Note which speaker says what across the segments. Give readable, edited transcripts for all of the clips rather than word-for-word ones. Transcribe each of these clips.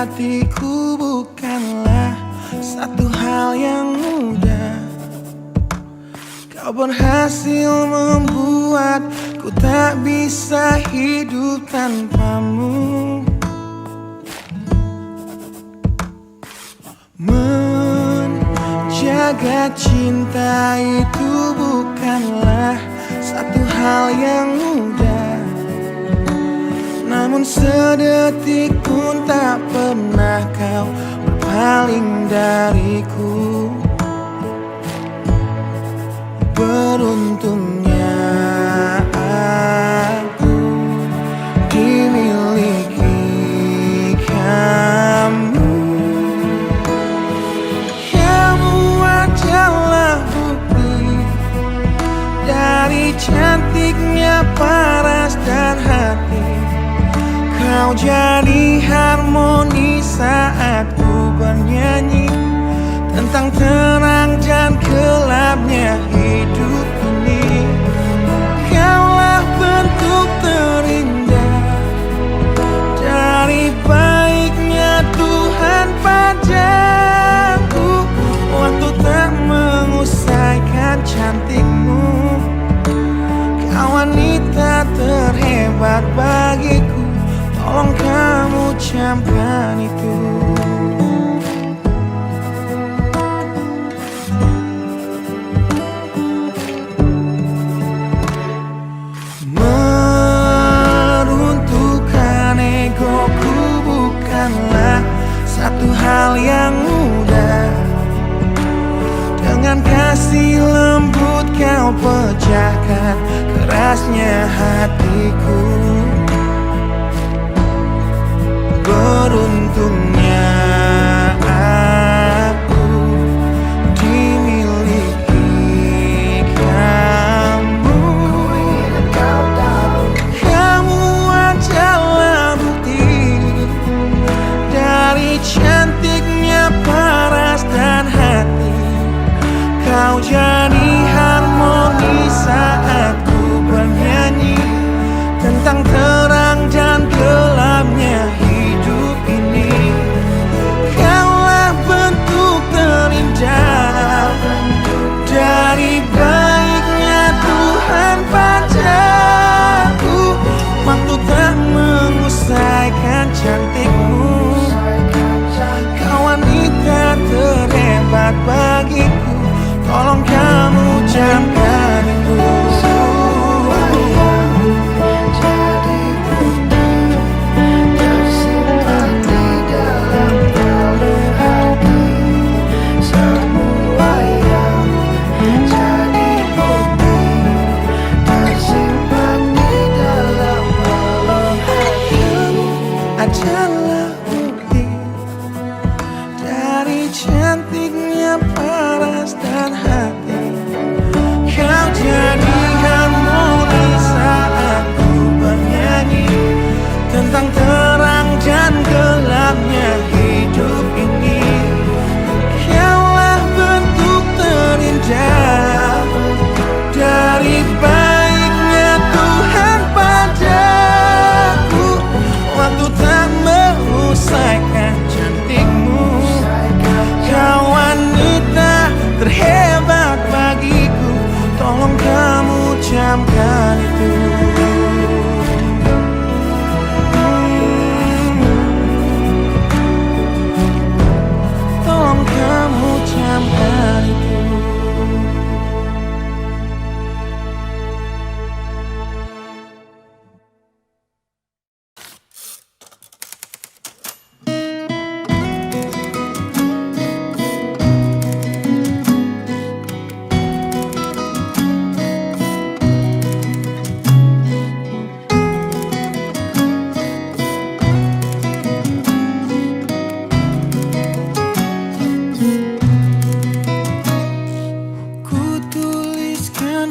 Speaker 1: hatiku bukanlah satu hal yang mudah. Kau berhasil membuatku tak bisa hidup tanpamu. Menjaga cinta itu bukanlah satu hal yang mudah. Namun sedetik pun tak pernah kau berpaling dariku. Beruntungnya aku dimiliki kamu. Kamu adalah bukti dari cantiknya paras dan hati. Kau jadi harmoni saat ku bernyanyi tentang terang dan gelapnya hidup ini. Kaulah bentuk terindah dari baiknya Tuhan padaku. Waktu tak mengusaikan cantikmu. Kau wanita terhebat bagiku. Tolong kamu camkan itu. Meruntuhkan egoku bukanlah satu hal yang mudah. Dengan kasih lembut kau pecahkan kerasnya hatiku. Beruntungnya aku dimiliki kamu. Kamu adalah bukti dari cantiknya paras dan hati. Kau jadi harmoni saat ku bernyanyi tentang terang dan gelapnya hidup ini. Kaulah bentuk terindah dari baiknya Tuhan padaku. Waktu tak mengusaikan cantikmu. Kau wanita terhebat bagiku. Tolong kamu camkan itu. Adalah bukti dari cantiknya paras dan hati. Kau jadi harmoni saat ku bernyanyi tentang terang dan gelapnya hidup ini. Kaulah bentuk terindah dari baiknya Tuhan padaku. Waktu tak mengusaikan cantikmu. Kau wanita terhebat bagiku. Tolong kamu camkan itu. Tolong kamu camkan itu.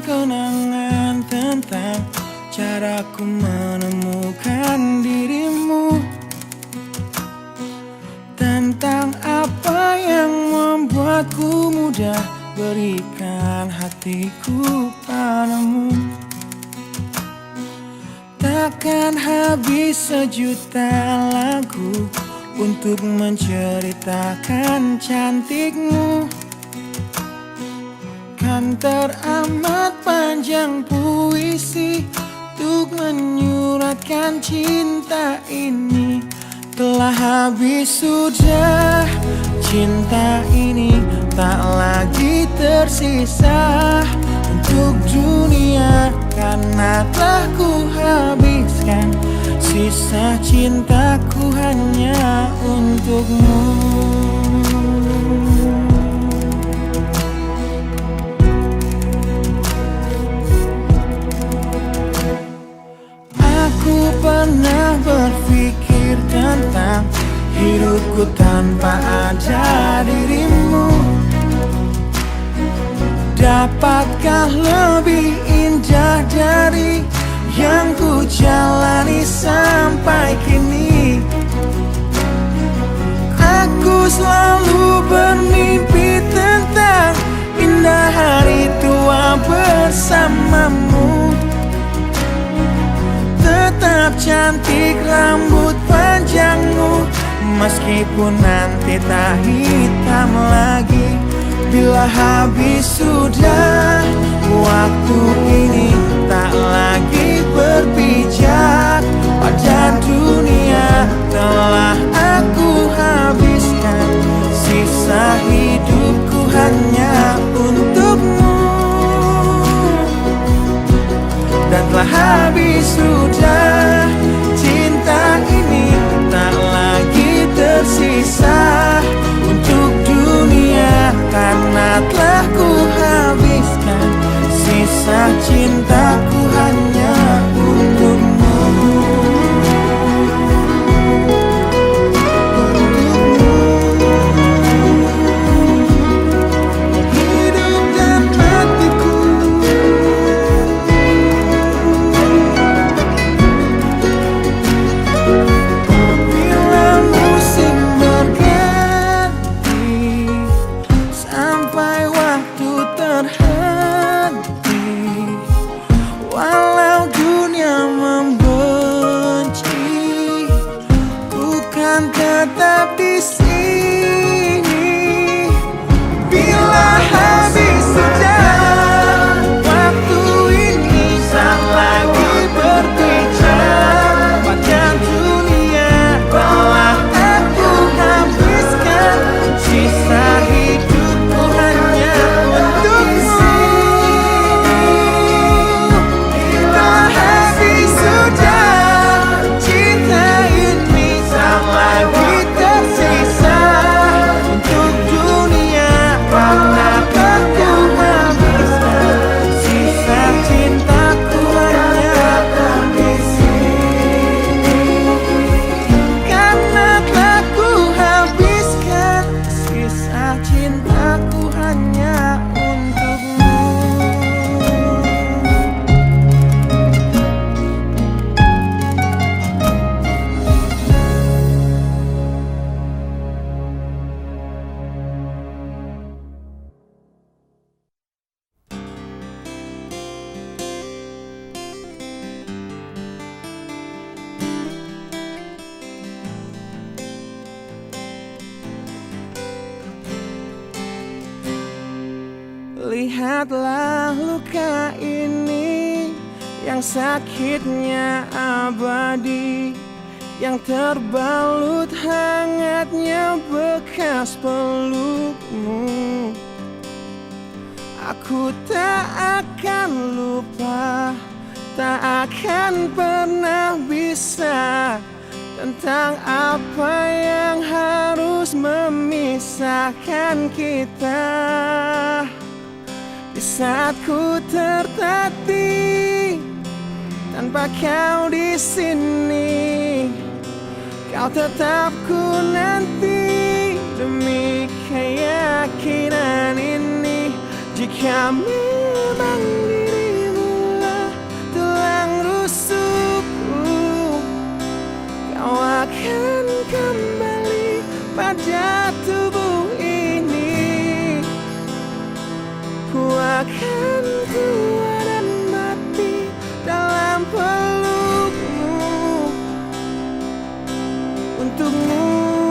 Speaker 1: Kenangan tentang caraku menemukan dirimu, tentang apa yang membuatku mudah berikan hatiku padamu. Takkan habis sejuta lagu untuk menceritakan cantikmu. Kan teramat panjang puisi untuk menyuratkan cinta ini. Telah habis sudah cinta ini, tak lagi tersisa untuk dunia, karena telah ku habiskan sisa cintaku hanya untukmu. Aku pernah berpikir tentang hidupku tanpa ada dirimu. Dapatkah lebih indah dari yang ku jalani sampai kini? Aku selalu bermimpi tentang indah hari tua bersamamu. Tetap cantik rambut panjangmu, meskipun nanti tak hitam lagi. Bila habis sudah waktu ini, tak lagi berpijak pada dunia. Telah aku habiskan sisa hidupku hanya untukmu. Dan telah habis sudah cinta ini, tak lagi tersisa untuk dunia, karena telah ku habiskan sisa cintaku hanya untukmu. Hidup dan matiku, bila musim berganti, sampai waktu terhenti, walau dunia membenci, bukan tetap di sini. Bila habis sudah waktu ini, tak lagi berpijak pada dunia. Telah aku habiskan sisa hidupku hanya untukmu. Telah habis sudah cinta ini, tak lagi tersisa untuk dunia, karena aku habiskan sisa cintaku hanya di sini. Karena telah ku habiskan sisa cintaku hanya untukmu. Lihatlah luka ini yang sakitnya abadi, yang terbalut hangatnya bekas pelukmu. Aku tak akan lupa, tak akan pernah bisa, tentang apa yang harus memisahkan kita. Di saat ku tertatih tanpa kau di sini, kau tetap ku nanti demi keyakinan ini. Jika memang dirimu lah tulang rusukku, kau akan kembali pada tubuh ini. Ku akan tua dan mati dalam pelukmu untukmu.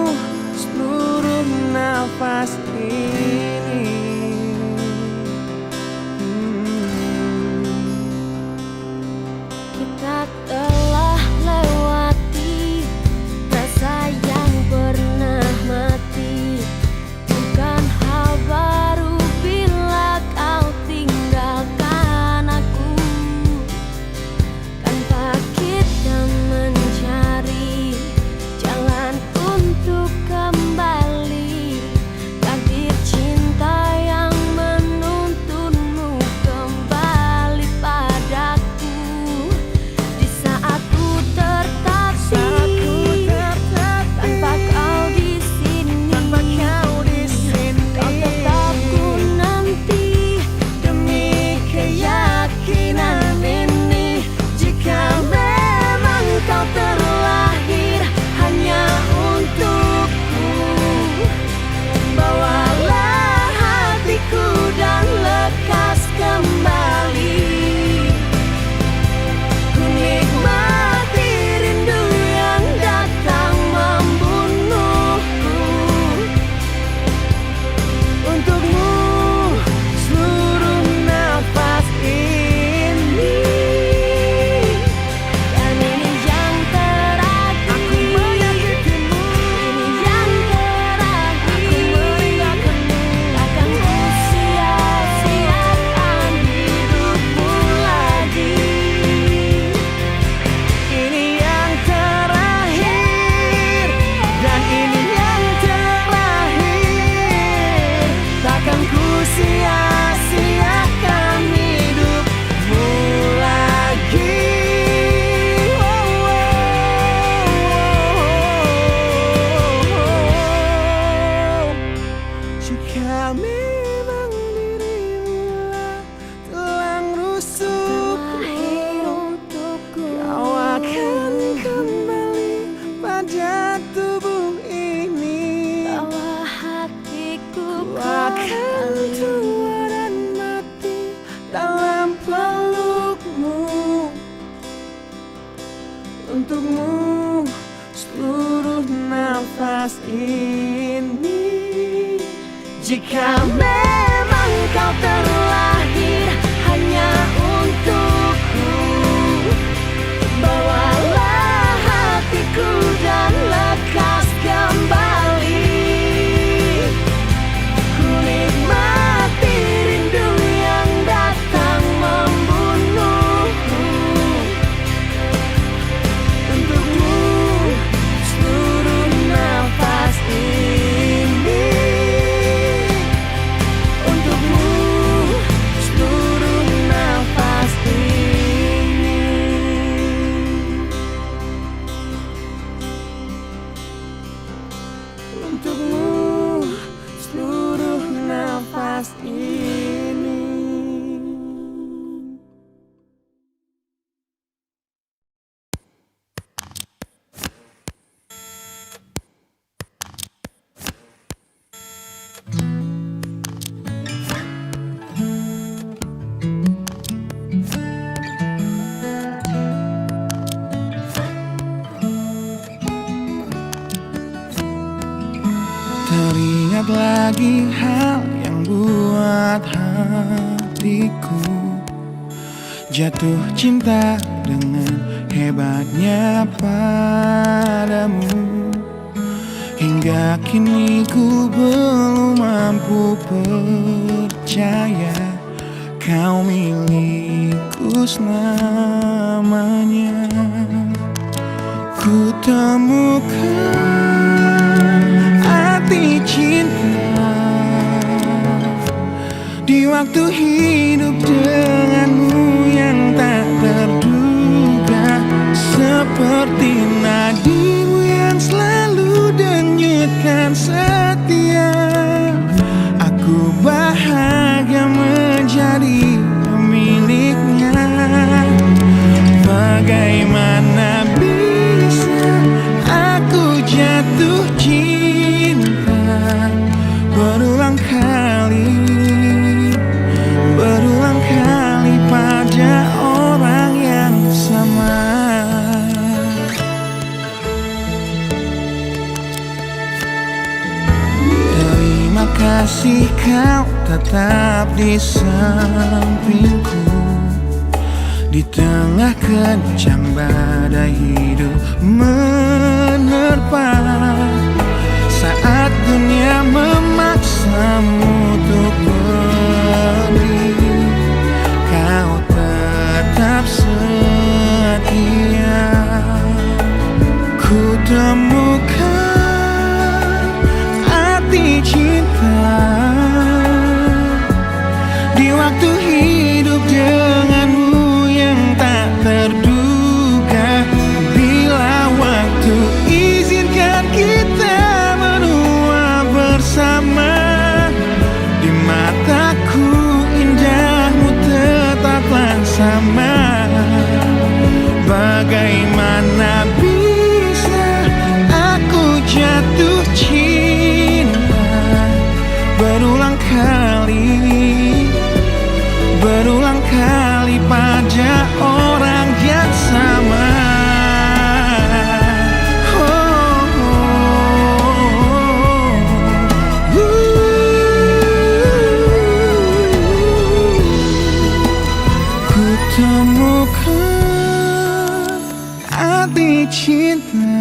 Speaker 1: tubuh ini,
Speaker 2: bawa hatiku
Speaker 1: ku akan tua dan mati dalam pelukmu. Untukmu seluruh nafas ini. Jika memang kau terlahir hanya untukku, bawalah hatiku dan lekas kembali. Ku nikmati rindu yang datang membunuhku. Untukmu seluruh nafas ini. Untukmu seluruh nafas ini. Untukmu seluruh nafas ini. Teringat lagi hal yang buat hatiku jatuh cinta dengan hebatnya padamu. Hingga kini ku belum mampu percaya kau milikku selamanya. Ku temukan arti cinta di waktu hidup denganmu yang tak terduga. Seperti nadimu yang selalu denyutkan setia, aku bahagia menjadi pemiliknya. Bagaimana bisa aku jatuh cinta berulang kali pada orang yang sama. Terima kasih kau tetap di sampingku di tengah kencang badai hidup menerpa. Saat dunia memaksamu untuk pergi, kau tetap setia. Ku temukan arti cinta di waktu hidup denganmu yang tak terduga. Bila waktu izinkan kita menua bersama, di mataku indahmu tetaplah sama. Bagaimana bisa aku jatuh cinta berulang kali pada orang yang sama. Ku temukan arti cinta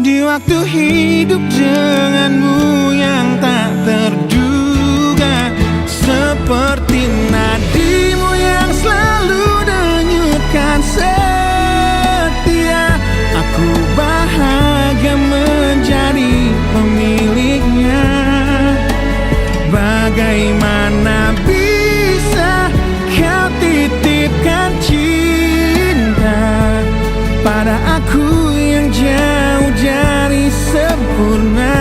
Speaker 1: di waktu hidup denganmu yang tak terduga. Seperti nadimu yang selalu denyutkan setia, aku bahagia menjadi pemiliknya. Bagaimana bisa kau titipkan cinta pada aku yang jauh dari sempurna?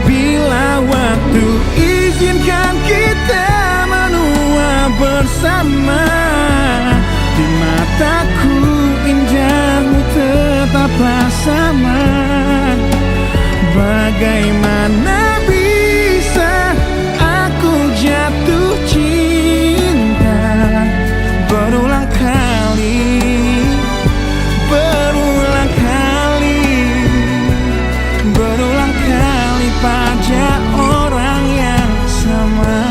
Speaker 1: Bila waktu izinkan kita menua bersama, di mataku indahmu apa sama? Bagaimana bisa aku jatuh cinta berulang kali, berulang kali, berulang kali pada orang yang sama.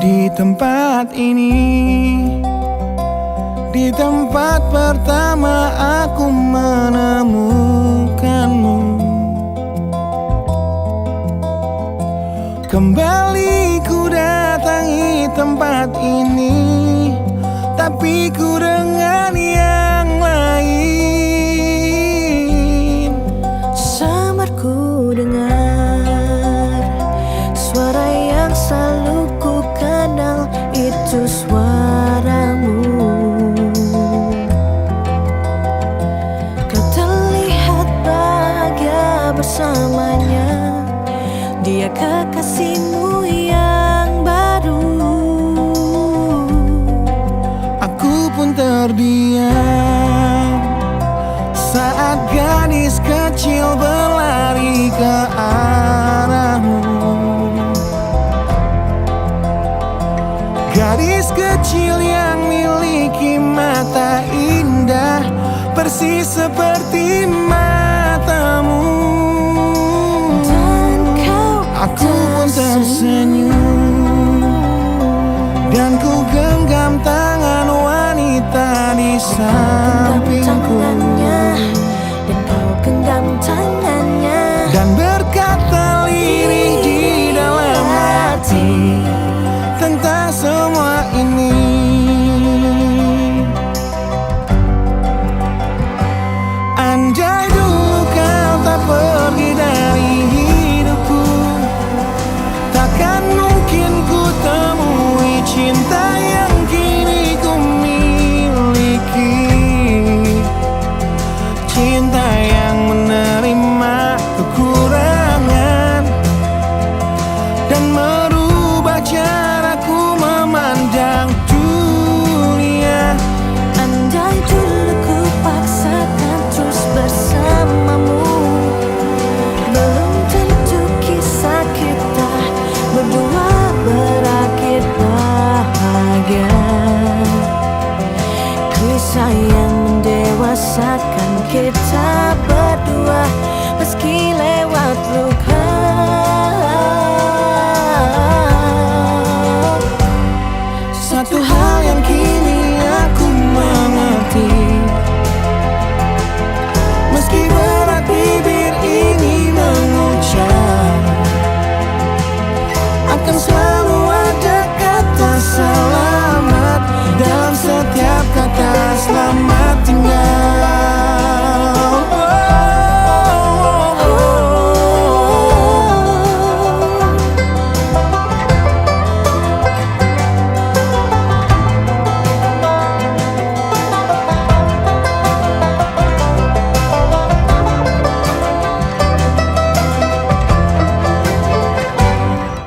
Speaker 1: Di tempat ini, di tempat pertama aku menemukanmu. Kembali ku datangi tempat ini, tapi ku dengan yang lain.
Speaker 2: Samar ku dengar suara yang selalu ku kenal, itu suaramu. Kau terlihat bahagia bersamanya, dia kekasihmu yang baru.
Speaker 1: Aku pun terdiam saat gadis kecil berlari ke arahmu. Gadis kecil yang miliki mata indah, persis seperti matamu.
Speaker 2: Dan kau
Speaker 1: Aku pun tersenyum, dan ku genggam tangan wanita di sampingku.
Speaker 2: Dan kau genggam tangannya,
Speaker 1: Dan berkata lirih di dalam hati tentang semua ini. Andai dulu kau tak pergi dari hidupku, takkan mungkin ku temui cinta yang kini ku miliki. Cinta yang menerima kekurangan dan merubah caraku memandang dunia.
Speaker 2: andai dulu ku paksakan terus bersamamu, belum tentu kisah kita berdua berakhir bahagia. Kisah yang mendewasakan kita berdua, meski lewat luka.
Speaker 1: Satu hal yang kini aku mengerti, meski berat bibir ini mengucap, akan selalu ada kata selamat dalam setiap kata selamat tinggal.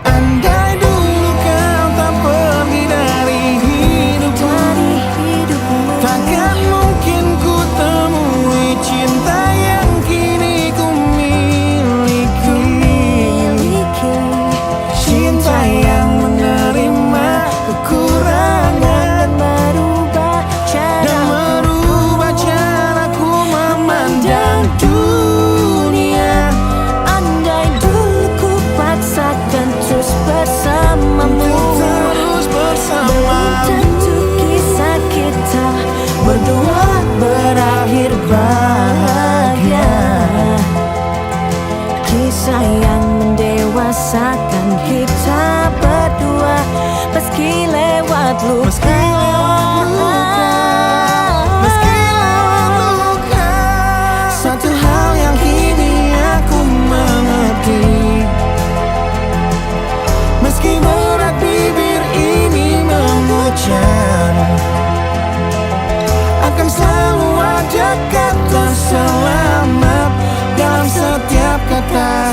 Speaker 1: Andai dulu kau tak pergi dari hidupku, takkan mungkin ku temui cinta yang kini ku miliki. Cinta yang menerima kekurangan dan merubah caraku memandang dunia.
Speaker 2: Andai dulu ku paksakan terus bersamamu,
Speaker 1: Terus bersama,
Speaker 2: belum tentu kisah kita berdua berakhir bahagia. Kisah yang mendewasakan kita berdua, meski lewat luka.
Speaker 1: meski lewat luka, meski lewat luka. Satu hal yang kini aku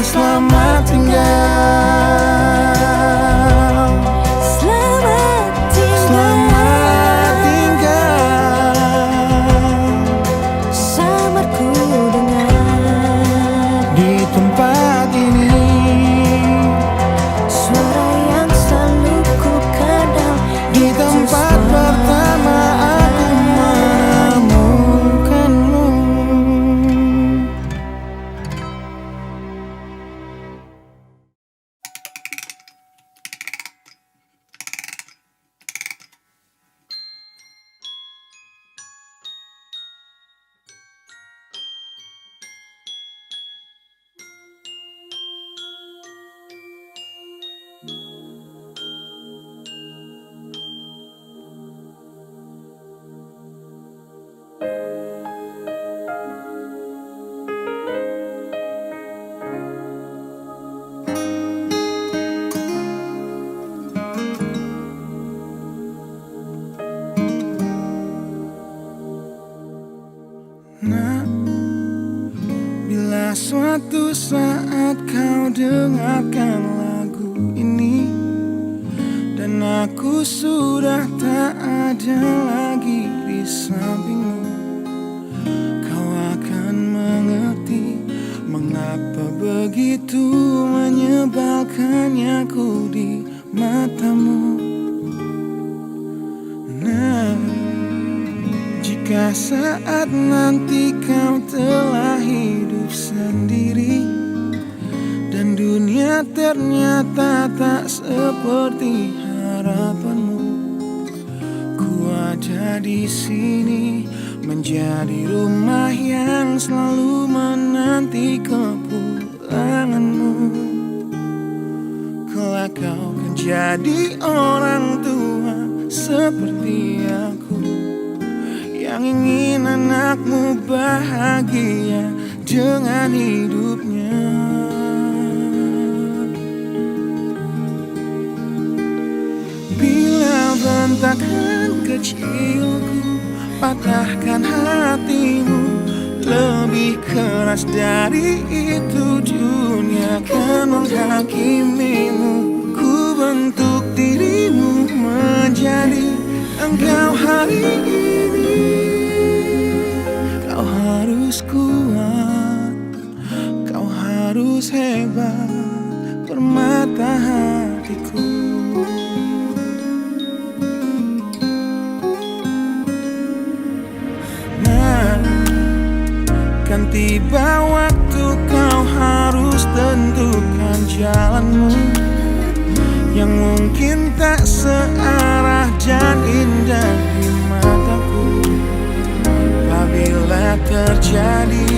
Speaker 1: selamat tinggal.
Speaker 2: Selamat tinggal.
Speaker 1: Selamat tinggal.
Speaker 2: Sabarku dengar
Speaker 1: Di tempat ini
Speaker 2: suara yang selalu ku kenal.
Speaker 1: di tempat pertama aku menemukanmu. Nah, bila suatu saat kau dengarkan lagu ini dan aku sudah tak ada lagi di sampingmu, kau akan mengerti mengapa begitu menyebalkannya aku di matamu. Nah, jika saat nanti kau telah hidup sendiri dan dunia ternyata tak seperti harapanmu, ku ada di sini menjadi rumah yang selalu menanti kepulanganmu. Kelak kau kan jadi orang tua seperti aku, yang ingin anakmu bahagia dengan hidupnya. Bila bentakan kecilku patahkan hatimu, lebih keras dari itu dunia akan menghakimimu. Ku bentuk dirimu menjadi engkau hari ini. Kau harus kuat, kau harus hebat, permata hatiku. Nah, kan tiba waktu kau harus tentukan jalanmu yang mungkin tak searah dan indah di mataku. Apabila terjadi,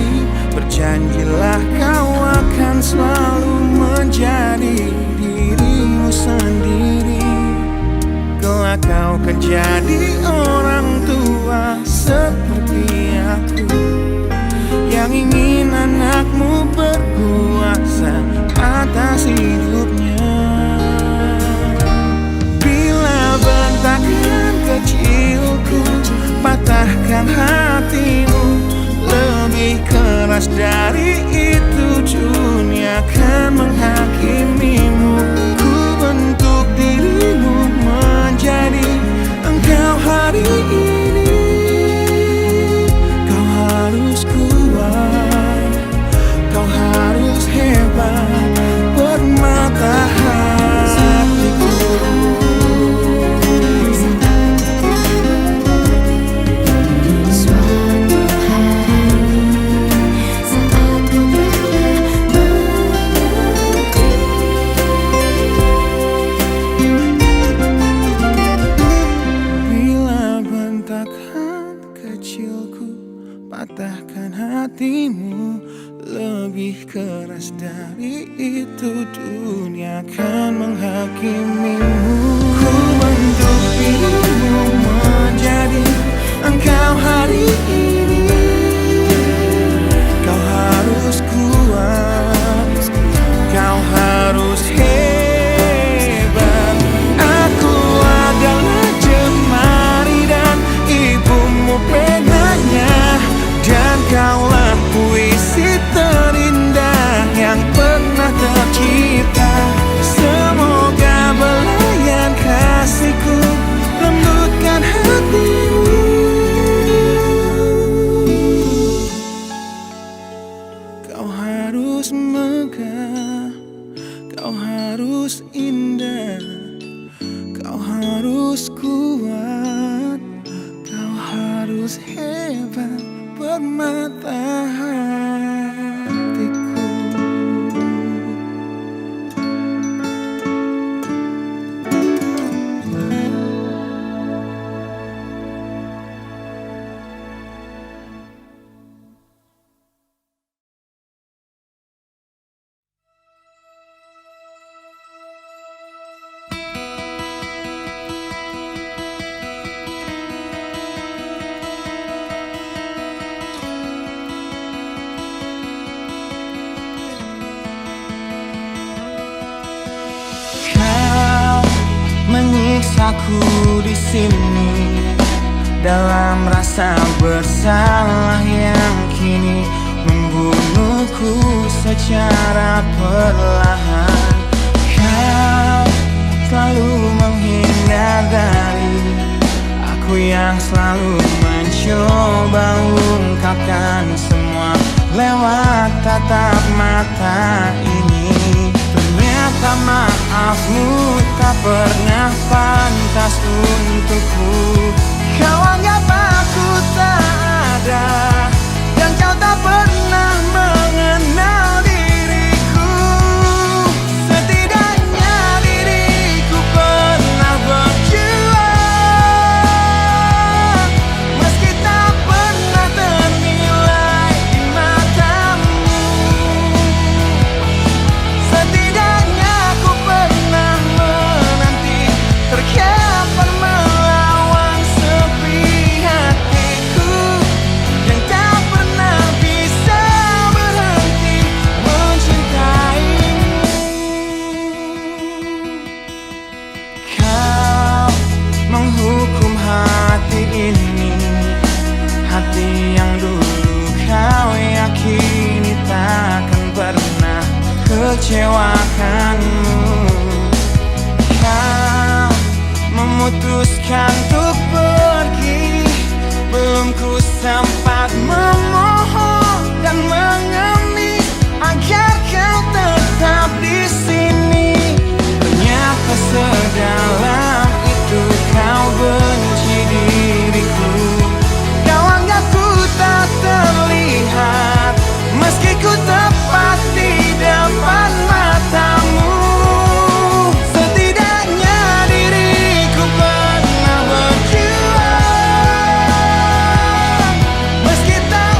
Speaker 1: berjanjilah kau akan selalu menjadi dirimu sendiri. Kelak kau kan jadi orang tua seperti aku, yang ingin anakmu berkuasa atas hidupnya. Bentakan kecilku patahkan hatimu, lebih keras dari itu dunia akan menghakimimu. Ku bentuk dirimu menjadi engkau hari ini. Kau harus kuat, kau harus hebat, permata hatiku. Patahkan hatimu, lebih keras dari itu dunia akan menghakimimu. Ku bentuk dirimu menjadi engkau hari ini. Kau harus kuat, kau harus hebat. Aku adalah jemari dan ibumu penanya, dan kaulah puisi terindah yang pernah harus megah, kau harus indah, kau harus kuat, kau harus hebat, permata hatiku.
Speaker 3: Menyiksaku di sini dalam rasa bersalah yang kini membunuhku secara perlahan. Kau selalu menghindar dari aku yang selalu mencoba ungkapkan semua lewat tatap mata ini. Ternyata maafmu tak pernah pantas untukku. Kau anggap aku tak ada, dan kau tak pernah mengenal diriku. Setidaknya diriku pernah berjuang, meski tak pernah ternilai di matamu. Setidaknya aku pernah menanti, terkapan melawan sepi hatiku yang tak pernah bisa berhenti mencintaimu. Kau menghukum hati ini, hati yang dulu kau yakini takkan pernah kecewakanmu. Kau memutuskan untuk pergi, belum ku sempat memohon dan mengemis agar kau tetap di sini. Ternyata sedalam itu kau benci diriku. Kau anggap ku tak terlihat, meski ku tepat di depan matamu. Setidaknya diriku pernah berjuang, meski tak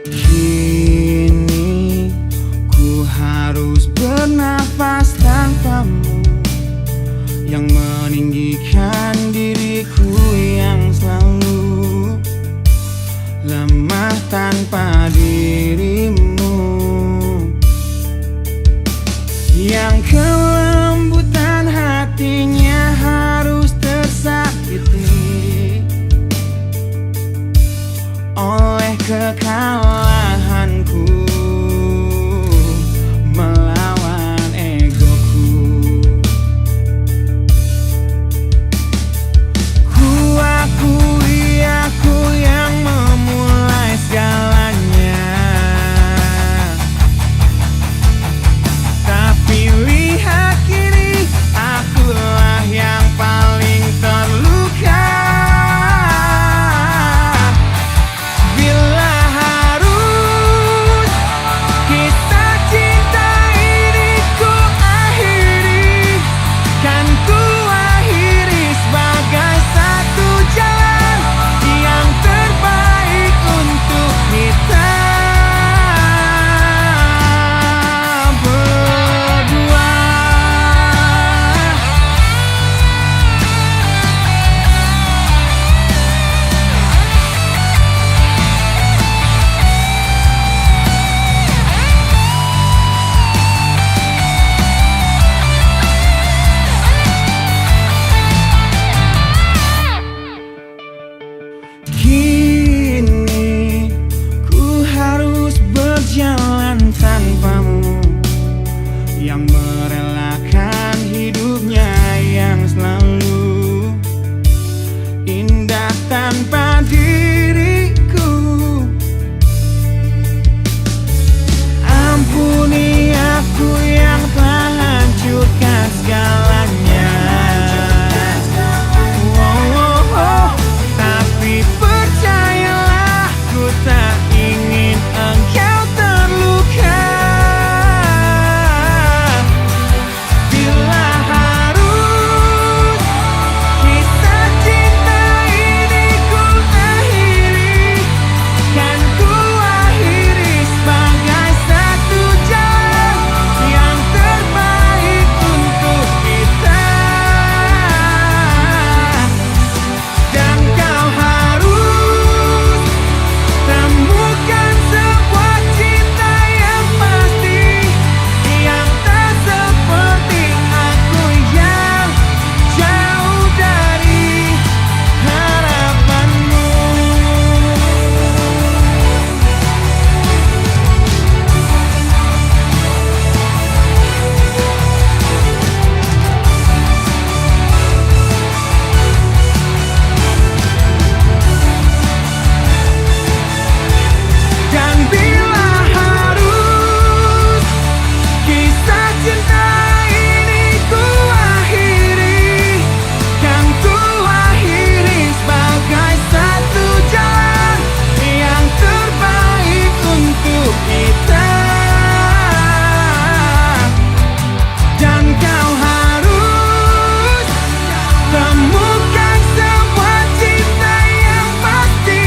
Speaker 3: Kini ku harus bernafas tanpamu, yang meninggikan diriku yang selalu lemah tanpa dirimu, yang kelembutan hatinya harus tersakiti oleh kekalahanku melawan egoku. Ku akui aku yang memulai segalanya, tapi lihat kini akulah yang paling terluka. Bila harus kisah cinta ini ku akhiri, kan ku akhiri sebagai satu jalan yang terbaik untuk kita berdua. Kini ku harus berjalan tanpamu, yang merelakan hidupnya yang selalu indah tanpa diriku. Ampuni aku yang telah hancurkan segalanya. Tapi percayalah, ku tak ingin engkau terluka. Bila harus kisah cinta ini ku akhiri, kan ku akhiri sebagai satu jalan yang terbaik untuk kita. Dan kau harus temukan sebuah cinta yang pasti, yang tak seperti aku yang jauh dari harapanmu. Dan bila harus kisah cinta ini ku akhiri, kan ku akhiri sebagai satu jalan yang terbaik untuk kita. Dan kau harus temukan sebuah cinta yang pasti,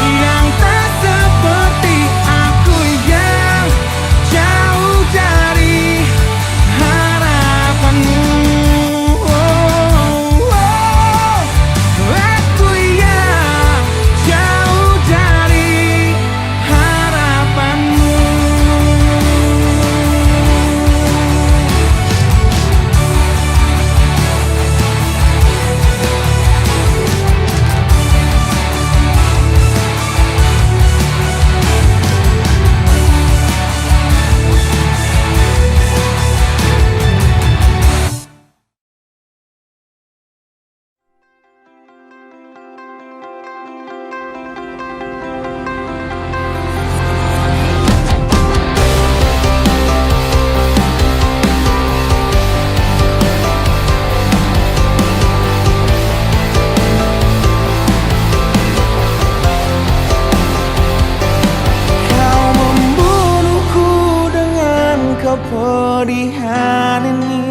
Speaker 3: yang tak seperti aku yang jauh dari harapanmu. Aku yang jauh dari harapanmu. Kau membunuhku dengan kepedihan ini,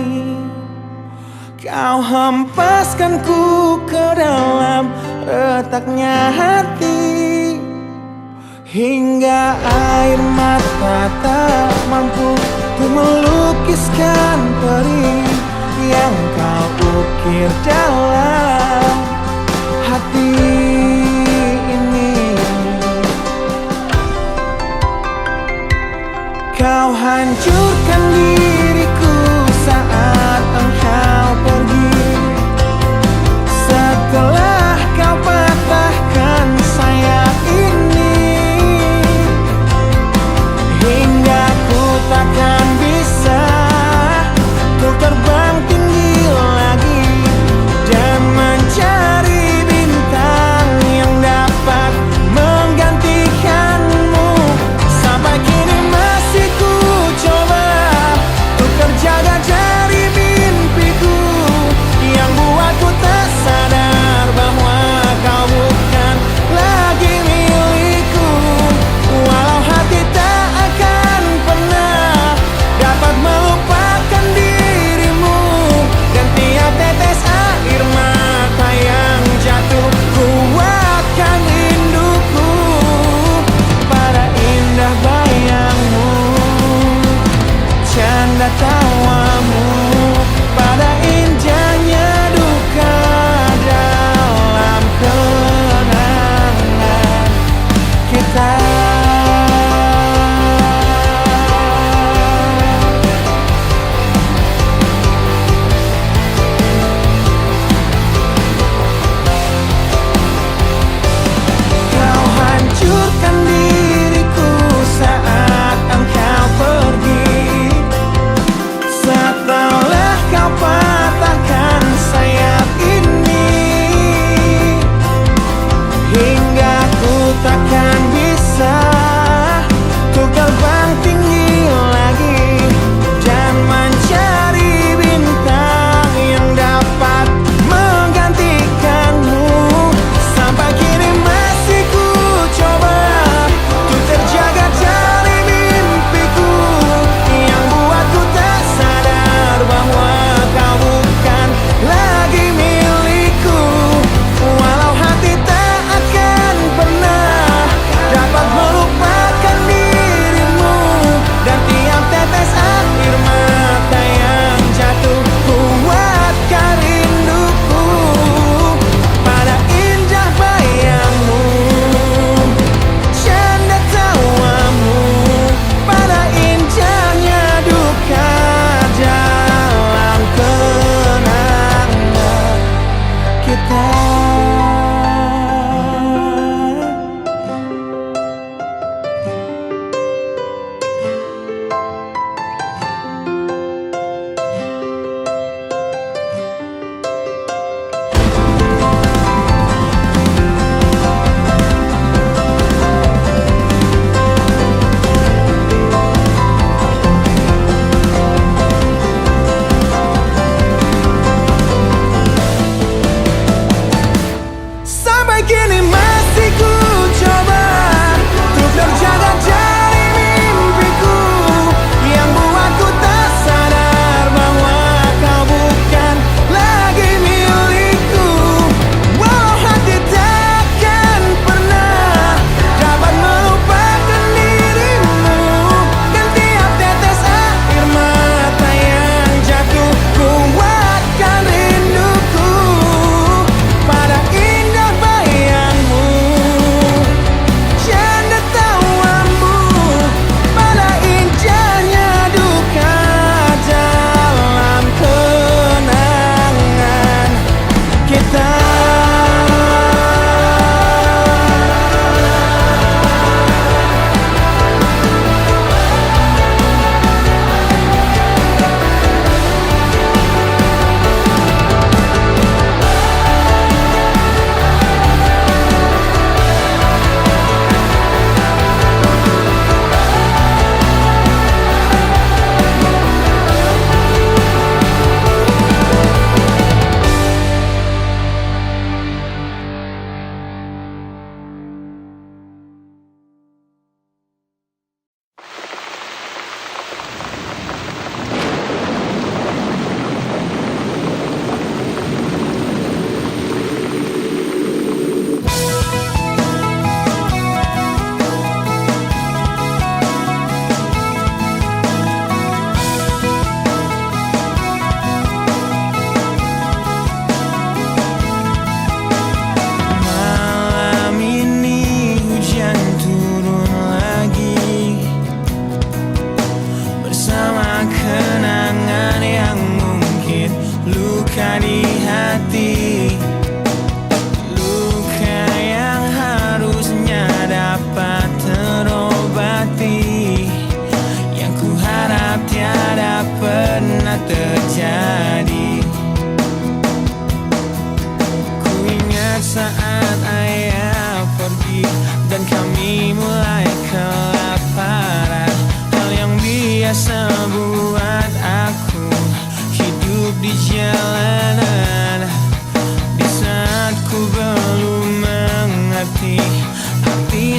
Speaker 3: kau hempaskanku ke dalam retaknya hati hingga air mata tak mampu untuk melukiskan perih yang kau ukir dalam hati ini. Kau hancurkan diriku saat engkau pergi. Setelah kau patahkan sayap ini, hingga ku takkan bisa untuk terbang tinggi lagi dan mencari bintang yang dapat menggantikanmu. Sampai kini masih ku coba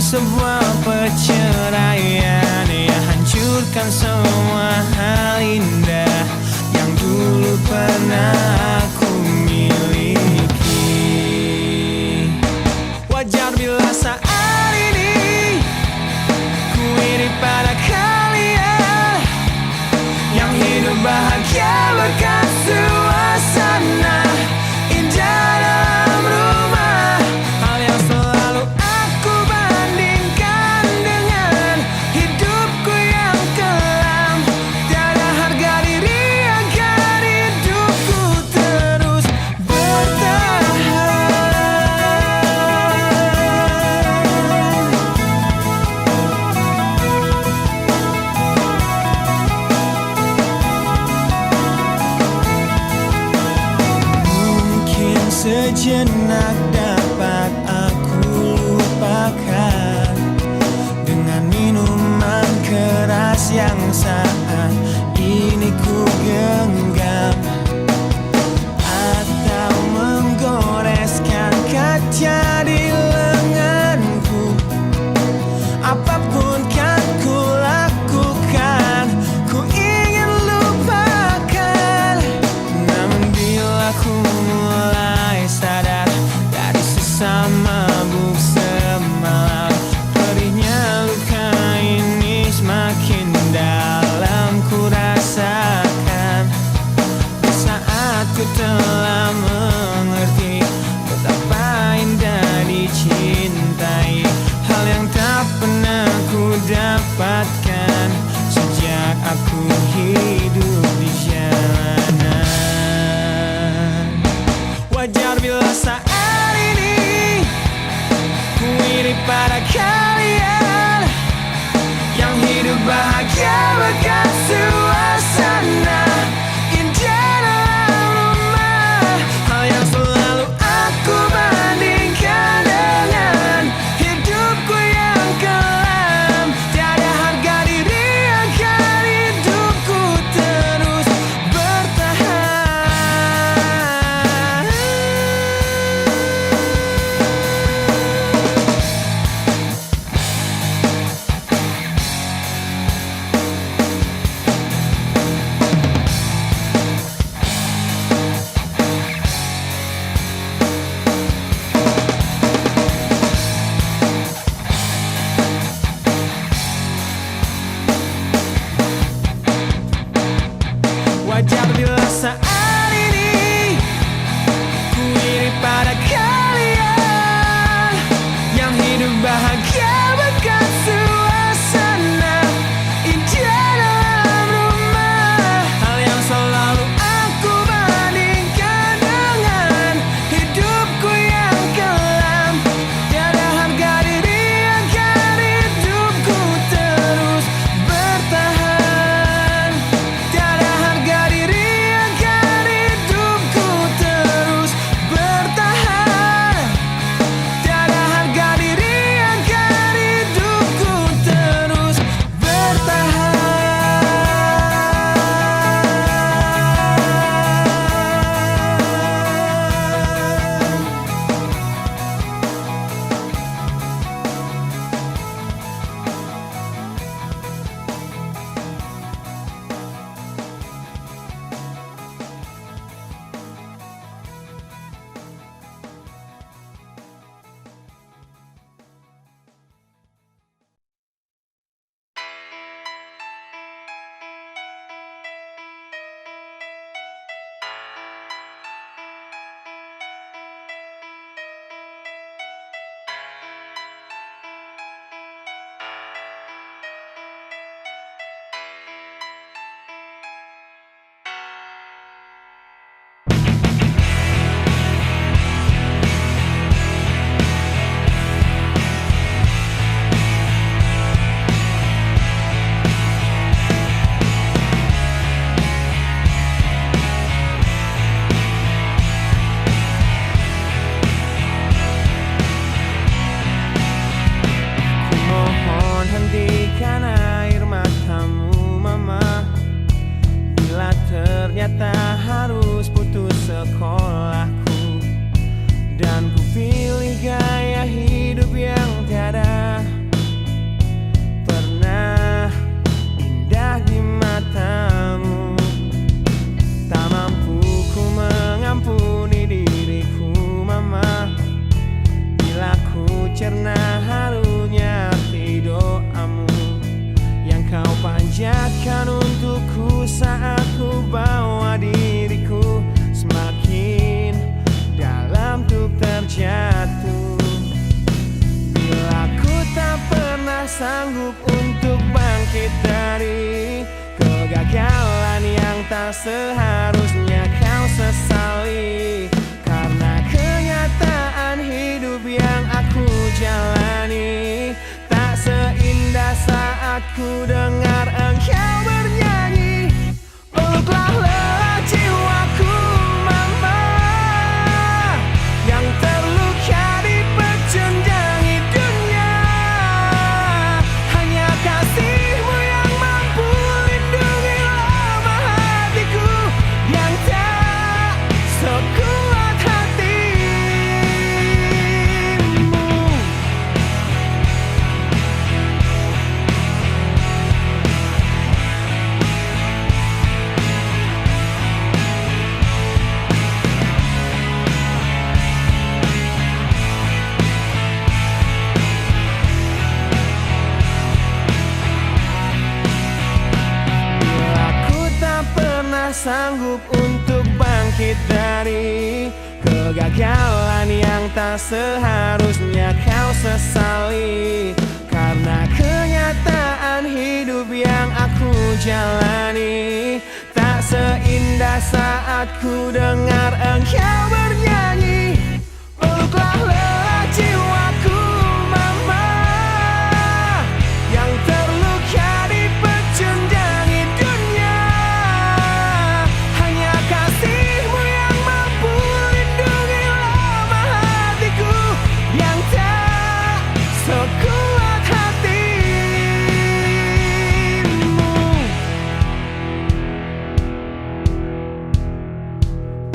Speaker 3: sebuah perceraian yang hancurkan semua hal indah yang dulu pernah aku miliki. Wajar bila saat ini ku iri pada kalian yang hidup bahagia berkat suasana indah dalam rumah. Hal yang selalu aku bandingkan dengan hidupku yang kelam. Tiada harga diri agar hidupku terus bertahan. Mungkin sejenak dapat aku lupakan dengan minuman keras yang saat ini ku genggam, atau menggoreskan kaca di lenganku. Apapun kan ku lakukan, ku ingin lupakan. Namun bila ku mulai sadar dari sesama mabuk semalam, perihnya luka ini semakin dalam ku rasakan. Di saat ku telah mengerti betapa indah dicintai, hal yang tak pernah ku dapatkan sejak aku hidup di jalanan. Wajar bila saat ini ku iri pada kalian yang hidup bahagia berkat suasana indah dalam rumah. Hal yang selalu aku bandingkan dengan hidupku yang kelam. Tiada harga diri agar hidupku terus bertahan. Wajar bila saat ini ku iri pada kalian yang hidup bahagia berkat suasana indah dalam rumah. Hal yang selalu aku bandingkan dengan hidupku yang kelam. Tiada harga diri agar hidupku terus bertahan. Tiada harga diri agar hidupku terus bertahan. Tiada harga diri agar hidupku terus bertahan. Dan ku pilih gaya hidup yang tiada sanggup untuk bangkit dari kegagalan yang tak seharusnya kau sesali. Karena kenyataan hidup yang aku jalani tak seindah saat ku dengar engkau bernyanyi. Peluklah lelah jiwaku mama, yang terluka dipecundangi dunia. Hanya kasihmu yang mampu lindungi lemah hatiku yang tak sekuat hatimu. Bila ku tak pernah sanggup untuk bangkit dari kegagalan yang tak seharusnya kau sesali. Karena kenyataan hidup yang aku jalani tak seindah saat ku dengar engkau bernyanyi. Peluklah lelah jiwaku mama, yang terluka dipecundangi dunia. Hanya kasihmu yang mampu lindungi lemah hatiku yang tak sekuat hatimu.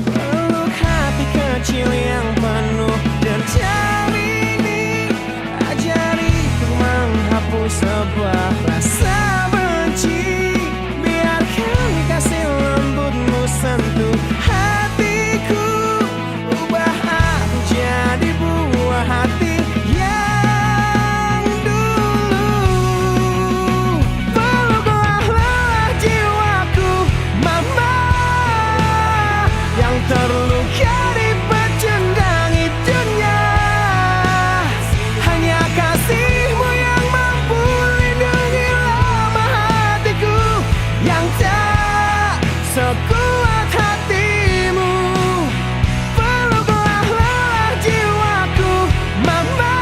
Speaker 3: Peluk hati kecil yang penuh derjal ini, ajariku menghapus sebuah rasa benci. Biarkan kasih lembutmu sentuh hatiku, ubah aku jadi buah hati yang dulu. Peluklah lelah jiwaku mama, yang terluka dipecundangi dunia. Hanya kasihmu yang mampu lindungi lemah hatiku yang tak sekuat hatimu. Peluklah lelah jiwaku mama,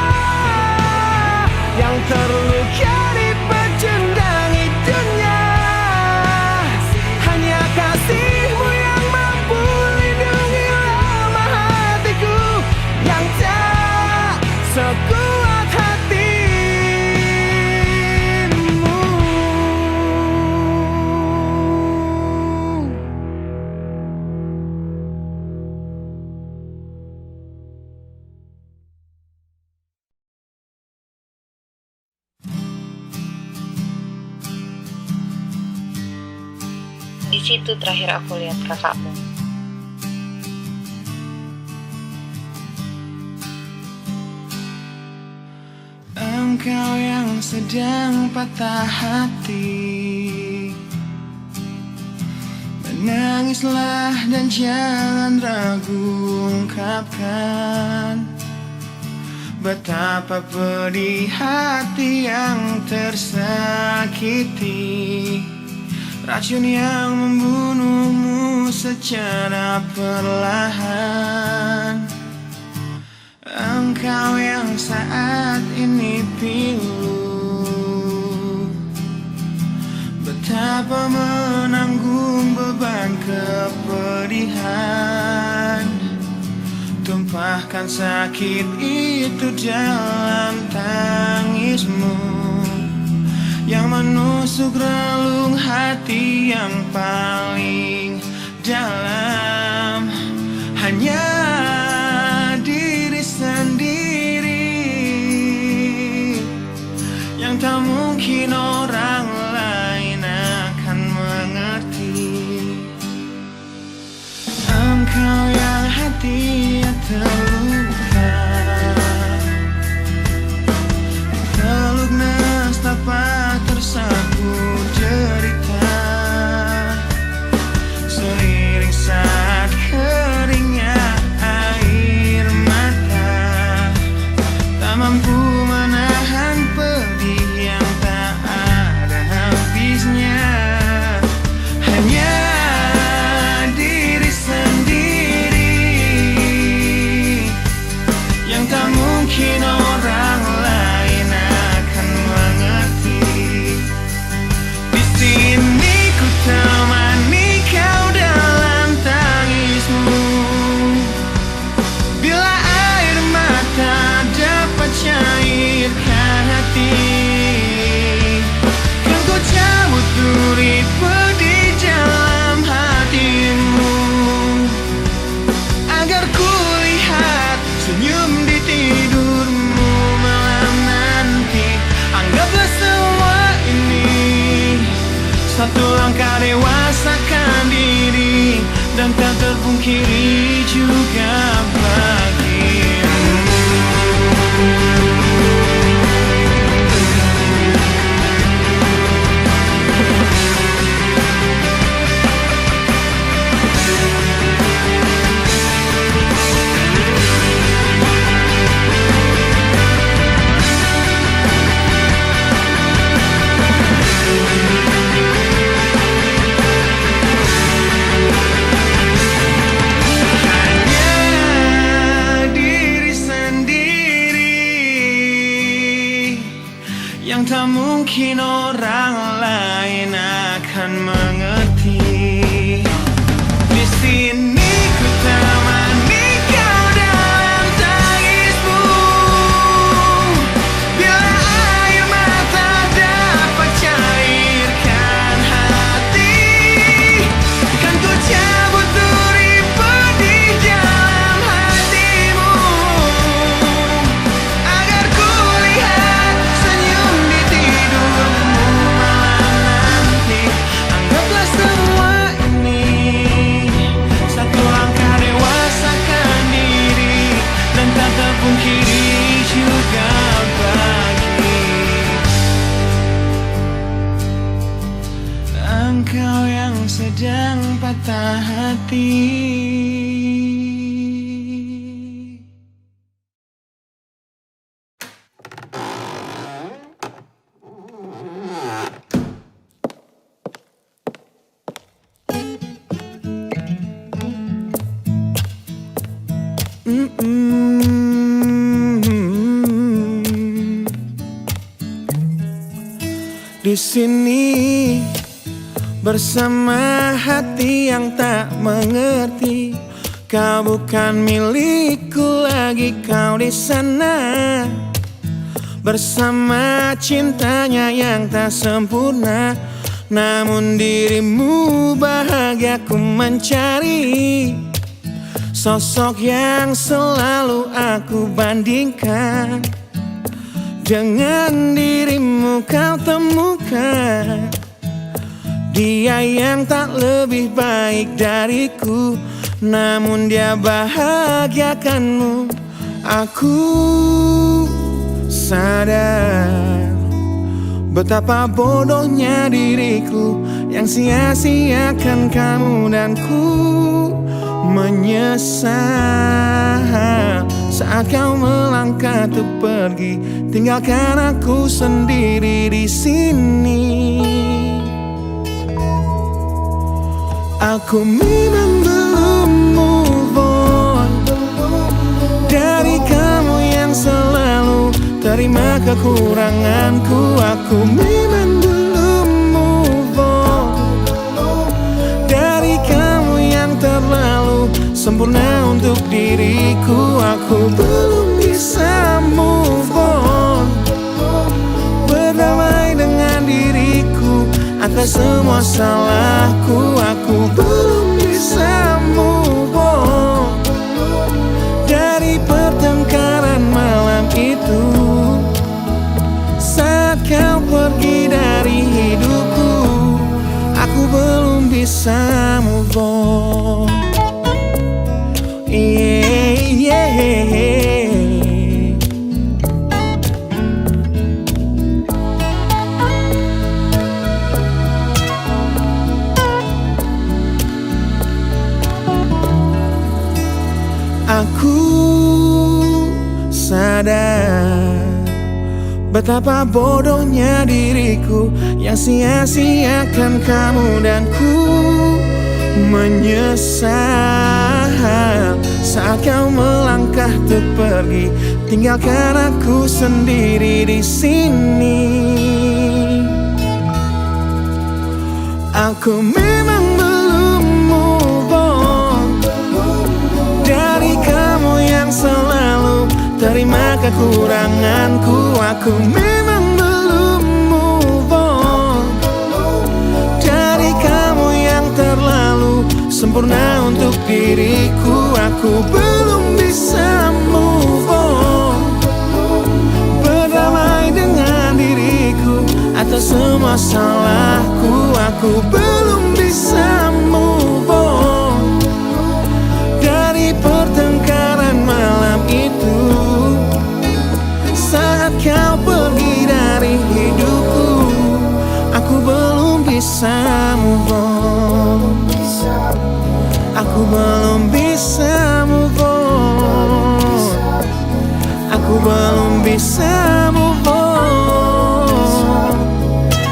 Speaker 3: yang terluka dipecundangi dunia. Hanya kasihmu yang mampu lindungi lemah hatiku yang tak sekuat hatimu.
Speaker 4: Di situ terakhir aku lihat kakakmu.
Speaker 3: Engkau yang sedang patah hati, menangislah dan jangan ragu ungkapkan betapa pedih hati yang tersakiti. Racun yang membunuhmu secara perlahan. Engkau yang saat ini pilu, betapa menanggung beban kepedihan. Tumpahkan sakit itu dalam tangismu yang menusuk relung hati yang paling dalam. Hanya diri sendiri yang tak mungkin orang lain akan mengerti. Engkau yang hatinya terluka, peluk nestapa tersapu derita, seiring saat keringnya air mata, tak mampu menahan pedih yang engkau dewasakan diri dan tak terpungkiri juga bagimu. Yang tak mungkin orang lain akan mengerti. Di sini ku temani kau dalam tangismu. Bila air mata dapat cairkan hati, kan ku cabut duri pedih dalam hatimu, agar ku lihat senyum di tidurmu malam nanti. Anggaplah semua ini satu langkah dewasakan diri dan tak terpungkiri juga bagi engkau yang sedang patah hati. Di sini bersama hati yang tak mengerti. Kau bukan milikku lagi, kau di sana bersama cintanya yang tak sempurna. Namun dirimu bahagia ku mencari. Sosok yang selalu aku bandingkan dengan dirimu kau temukan. Dia yang tak lebih baik dariku, namun dia bahagiakanmu. Aku sadar betapa bodohnya diriku yang sia-siakan kamu, dan ku menyesal saat kau melangkah untuk pergi, tinggalkan aku sendiri di sini. Aku memang belum move on dari kamu yang selalu terima kekuranganku. Aku memang belum move on dari kamu yang terlalu sempurna untuk diriku. Aku belum bisa move on, berdamai dengan diriku atas semua salahku. Aku belum bisa move on dari pertengkaran malam itu saat kau pergi dari hidupku. Aku belum bisa move on. Aku sadar betapa bodohnya diriku yang sia-siakan kamu, dan ku menyesal saat kau melangkah untuk pergi, tinggalkan aku sendiri di sini. Aku memang belum move on dari kamu yang selalu terima kekuranganku. Aku memang belum move on dari kamu yang terlalu sempurna untuk diriku. Aku belum bisa move on, berdamai dengan diriku atas semua salahku, aku belum bisa move on dari pertengkaran malam itu. Saat kau pergi dari hidupku, aku belum bisa move on. Aku belum bisa move on. Aku belum bisa move on.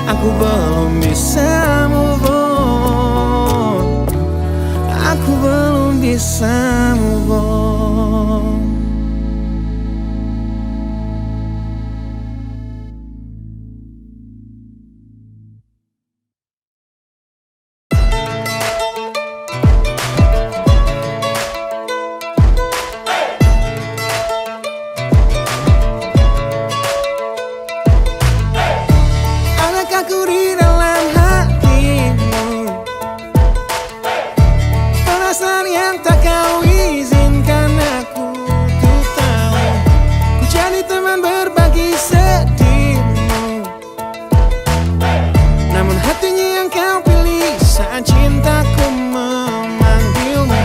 Speaker 3: Aku belum bisa move on. Aku belum bisa move on. Aku di dalam hatimu, perasaan yang tak kau izinkan aku untuk tahu. Ku jadi teman berbagi sedihmu, namun hatinya yang kau pilih saat cintaku memanggilmu,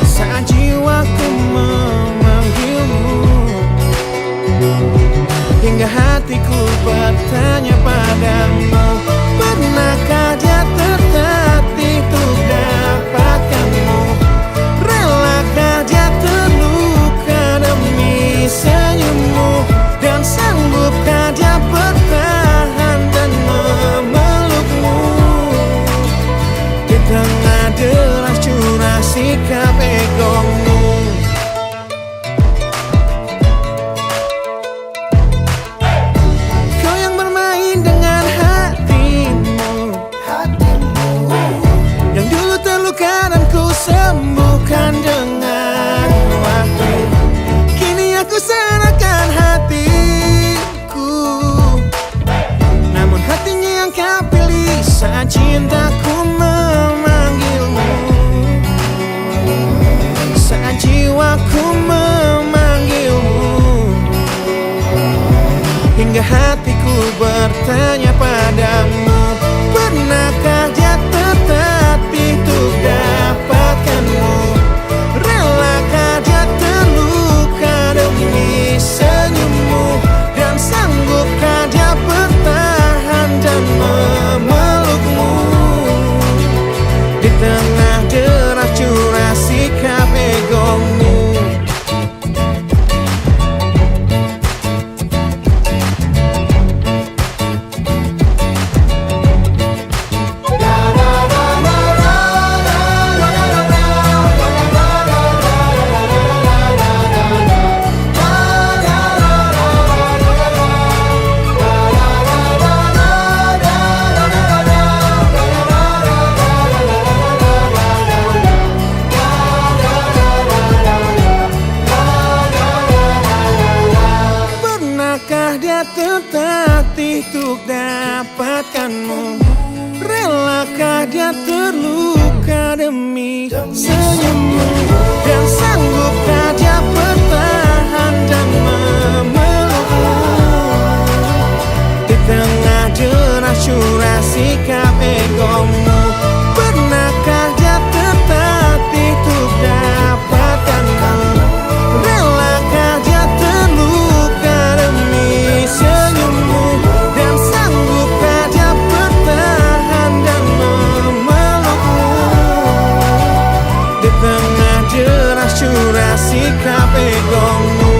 Speaker 3: saat jiwaku memanggilmu. Hingga hatiku bertanya padamu, pernahkah dia tertatih untuk dapatkanmu? Relakah dia terluka demi senyummu? Dan sanggupkah dia bertahan dan memelukmu? Di tengah deras curah sikap egomu. Sembuhkan dengan waktu. Kini aku serahkan hatiku, namun hatinya yang kau pilih saat cintaku memanggilmu, saat jiwaku memanggilmu. Hingga hatiku bertanya padamu, pernahkah dia tertatih untuk dapatkanmu? Relakah dia terluka demi senyummu? Dan sanggupkah dia bertahan dan memelukmu? Di tengah deras curah sikap egomu. Tertatih untuk dapatkanmu? Relakah dia terluka demi senyummu? Dan sanggupkah dia bertahan dan memelukmu? Di tengah deras curah sikap egomu, pernahkah dia tertatih untuk dapatkanmu? Relakah dia terluka demi senyummu? Dan sanggupkah dia bertahan dan memelukmu? Di tengah deras curah sikap egomu.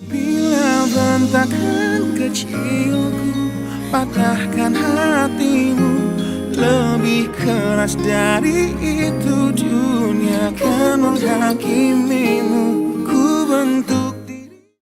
Speaker 3: Bila bentakan kecilku patahkan hatimu, lebih keras dari itu dunia akan menghakimimu. Ku bentuk